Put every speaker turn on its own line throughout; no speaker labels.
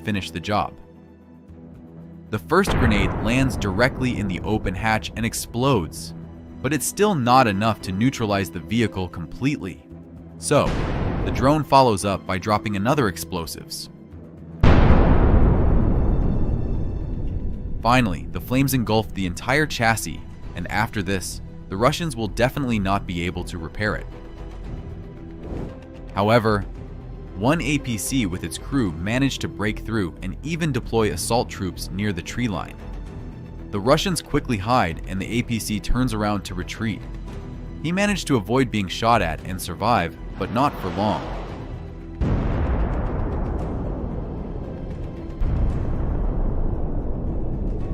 finish the job. The first grenade lands directly in the open hatch and explodes, but it's still not enough to neutralize the vehicle completely. So, the drone follows up by dropping another explosives. Finally, the flames engulf the entire chassis, and after this, the Russians will definitely not be able to repair it. However, one APC with its crew managed to break through and even deploy assault troops near the tree line. The Russians quickly hide and the APC turns around to retreat. He managed to avoid being shot at and survive, but not for long.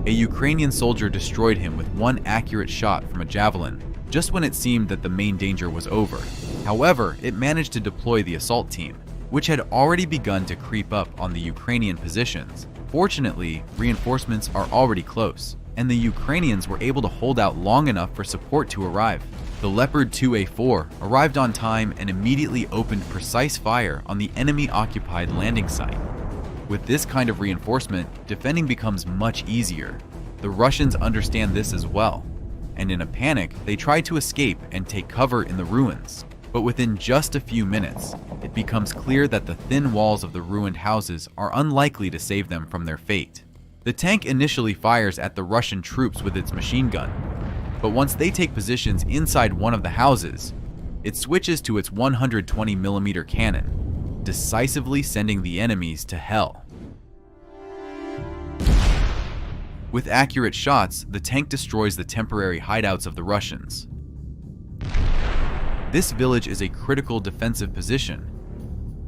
A Ukrainian soldier destroyed him with one accurate shot from a Javelin, just when it seemed that the main danger was over. However, it managed to deploy the assault team, which had already begun to creep up on the Ukrainian positions. Fortunately, reinforcements are already close, and the Ukrainians were able to hold out long enough for support to arrive. The Leopard 2A4 arrived on time and immediately opened precise fire on the enemy-occupied landing site. With this kind of reinforcement, defending becomes much easier. The Russians understand this as well, and in a panic, they try to escape and take cover in the ruins. But within just a few minutes, it becomes clear that the thin walls of the ruined houses are unlikely to save them from their fate. The tank initially fires at the Russian troops with its machine gun, but once they take positions inside one of the houses, it switches to its 120mm cannon, decisively sending the enemies to hell. With accurate shots, the tank destroys the temporary hideouts of the Russians. This village is a critical defensive position,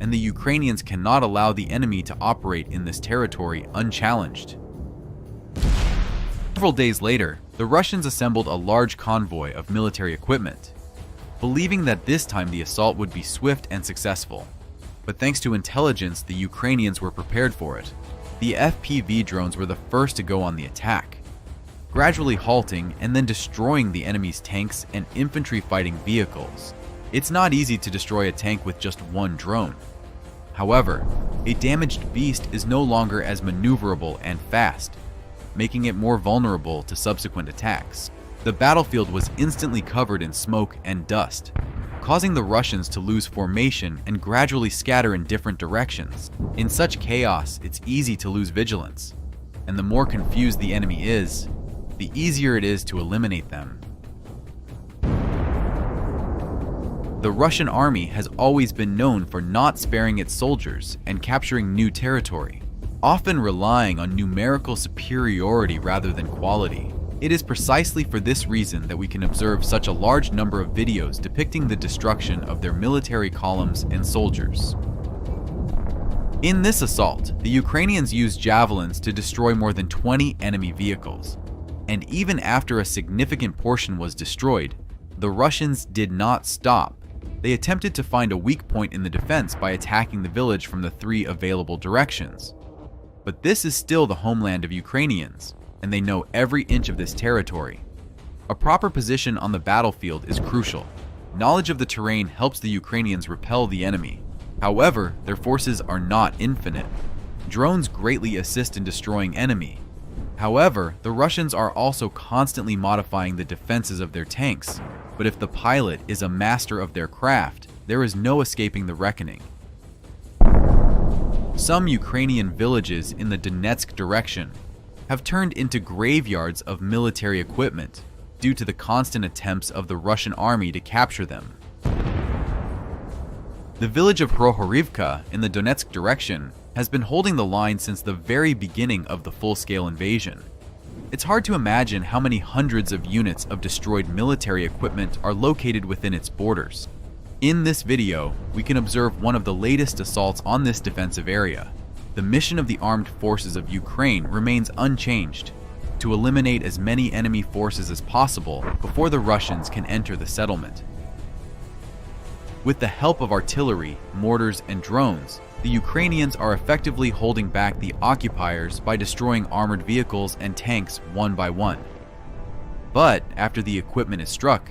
and the Ukrainians cannot allow the enemy to operate in this territory unchallenged. Several days later, the Russians assembled a large convoy of military equipment, believing that this time the assault would be swift and successful. But thanks to intelligence, the Ukrainians were prepared for it. The FPV drones were the first to go on the attack, gradually halting and then destroying the enemy's tanks and infantry fighting vehicles. It's not easy to destroy a tank with just one drone. However, a damaged beast is no longer as maneuverable and fast, making it more vulnerable to subsequent attacks. The battlefield was instantly covered in smoke and dust, causing the Russians to lose formation and gradually scatter in different directions. In such chaos, it's easy to lose vigilance, and the more confused the enemy is, the easier it is to eliminate them. The Russian army has always been known for not sparing its soldiers and capturing new territory, often relying on numerical superiority rather than quality. It is precisely for this reason that we can observe such a large number of videos depicting the destruction of their military columns and soldiers. In this assault, the Ukrainians used javelins to destroy more than 20 enemy vehicles, and even after a significant portion was destroyed, the Russians did not stop. They attempted to find a weak point in the defense by attacking the village from the 3 available directions. But this is still the homeland of Ukrainians, and they know every inch of this territory. A proper position on the battlefield is crucial. Knowledge of the terrain helps the Ukrainians repel the enemy. However, their forces are not infinite. Drones greatly assist in destroying enemy. However, the Russians are also constantly modifying the defenses of their tanks, but if the pilot is a master of their craft, there is no escaping the reckoning. Some Ukrainian villages in the Donetsk direction have turned into graveyards of military equipment due to the constant attempts of the Russian army to capture them. The village of Prohorivka in the Donetsk direction has been holding the line since the very beginning of the full-scale invasion. It's hard to imagine how many hundreds of units of destroyed military equipment are located within its borders. In this video, we can observe one of the latest assaults on this defensive area. The mission of the armed forces of Ukraine remains unchanged: to eliminate as many enemy forces as possible before the Russians can enter the settlement. With the help of artillery, mortars, and drones, the Ukrainians are effectively holding back the occupiers by destroying armored vehicles and tanks one by one. But after the equipment is struck,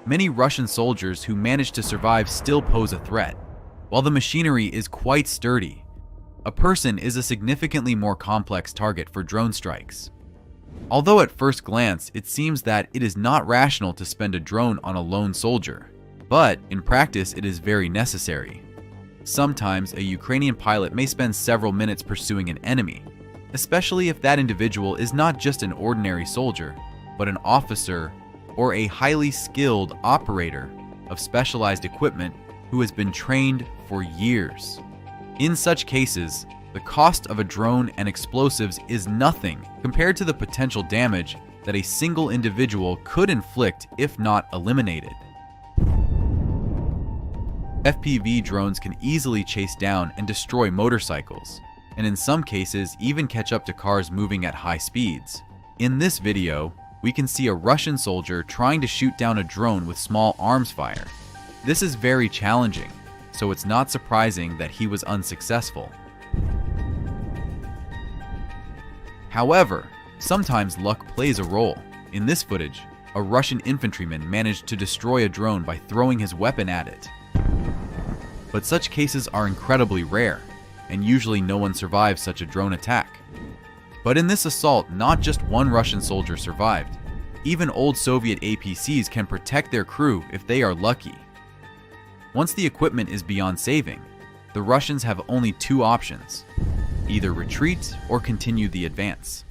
many Russian soldiers who manage to survive still pose a threat. While the machinery is quite sturdy, A person is a significantly more complex target for drone strikes. Although at first glance it seems that it is not rational to spend a drone on a lone soldier, but in practice it is very necessary. Sometimes a Ukrainian pilot may spend several minutes pursuing an enemy, especially if that individual is not just an ordinary soldier, but an officer or a highly skilled operator of specialized equipment who has been trained for years. In such cases, the cost of a drone and explosives is nothing compared to the potential damage that a single individual could inflict if not eliminated. FPV drones can easily chase down and destroy motorcycles, and in some cases even catch up to cars moving at high speeds. In this video, we can see a Russian soldier trying to shoot down a drone with small arms fire. This is very challenging, so it's not surprising that he was unsuccessful. However, sometimes luck plays a role. In this footage, a Russian infantryman managed to destroy a drone by throwing his weapon at it. But such cases are incredibly rare, and usually no one survives such a drone attack. But in this assault, not just one Russian soldier survived. Even old Soviet APCs can protect their crew if they are lucky. Once the equipment is beyond saving, the Russians have only two options: either retreat or continue the advance.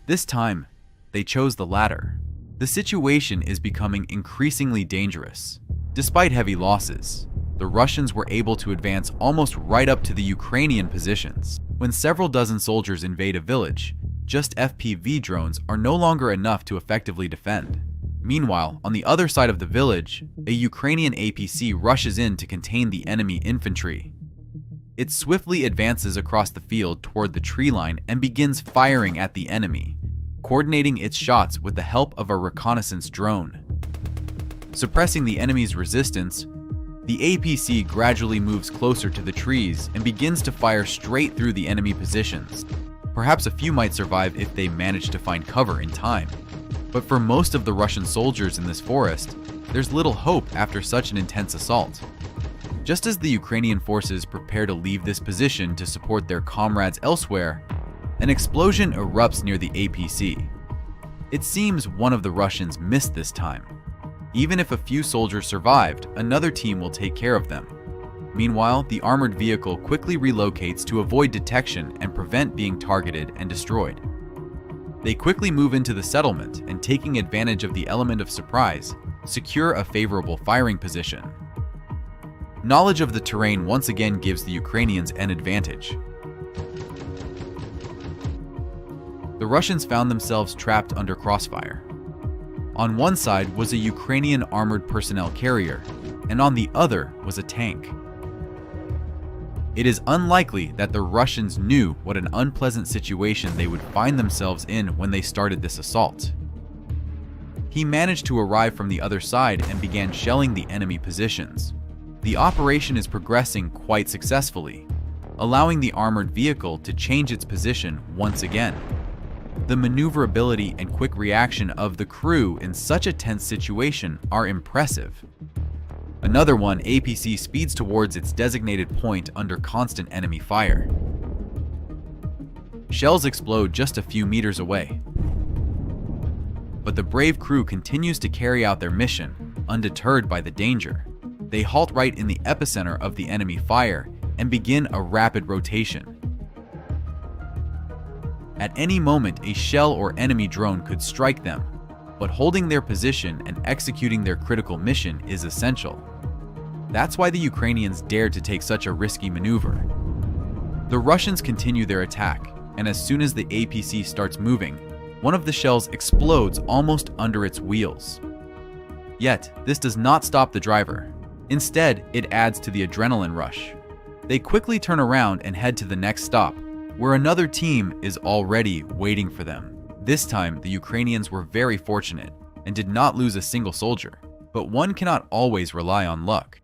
This time, they chose the latter. The situation is becoming increasingly dangerous. Despite heavy losses, the Russians were able to advance almost right up to the Ukrainian positions. When several dozen soldiers invade a village, just FPV drones are no longer enough to effectively defend. Meanwhile, on the other side of the village, a Ukrainian APC rushes in to contain the enemy infantry. It swiftly advances across the field toward the tree line and begins firing at the enemy, coordinating its shots with the help of a reconnaissance drone. Suppressing the enemy's resistance, the APC gradually moves closer to the trees and begins to fire straight through the enemy positions. Perhaps a few might survive if they manage to find cover in time. But for most of the Russian soldiers in this forest, there's little hope after such an intense assault. Just as the Ukrainian forces prepare to leave this position to support their comrades elsewhere, an explosion erupts near the APC. It seems one of the Russians missed this time. Even if a few soldiers survived, another team will take care of them. Meanwhile, the armored vehicle quickly relocates to avoid detection and prevent being targeted and destroyed. They quickly move into the settlement and, taking advantage of the element of surprise, secure a favorable firing position. Knowledge of the terrain once again gives the Ukrainians an advantage. The Russians found themselves trapped under crossfire. On one side was a Ukrainian armored personnel carrier, and on the other was a tank. It is unlikely that the Russians knew what an unpleasant situation they would find themselves in when they started this assault. He managed to arrive from the other side and began shelling the enemy positions. The operation is progressing quite successfully, allowing the armored vehicle to change its position once again. The maneuverability and quick reaction of the crew in such a tense situation are impressive. Another one, APC speeds towards its designated point under constant enemy fire. Shells explode just a few meters away. But the brave crew continues to carry out their mission, undeterred by the danger. They halt right in the epicenter of the enemy fire and begin a rapid rotation. At any moment, a shell or enemy drone could strike them, but holding their position and executing their critical mission is essential. That's why the Ukrainians dared to take such a risky maneuver. The Russians continue their attack, and as soon as the APC starts moving, one of the shells explodes almost under its wheels. Yet, this does not stop the driver. Instead, it adds to the adrenaline rush. They quickly turn around and head to the next stop, where another team is already waiting for them. This time, the Ukrainians were very fortunate and did not lose a single soldier, but one cannot always rely on luck.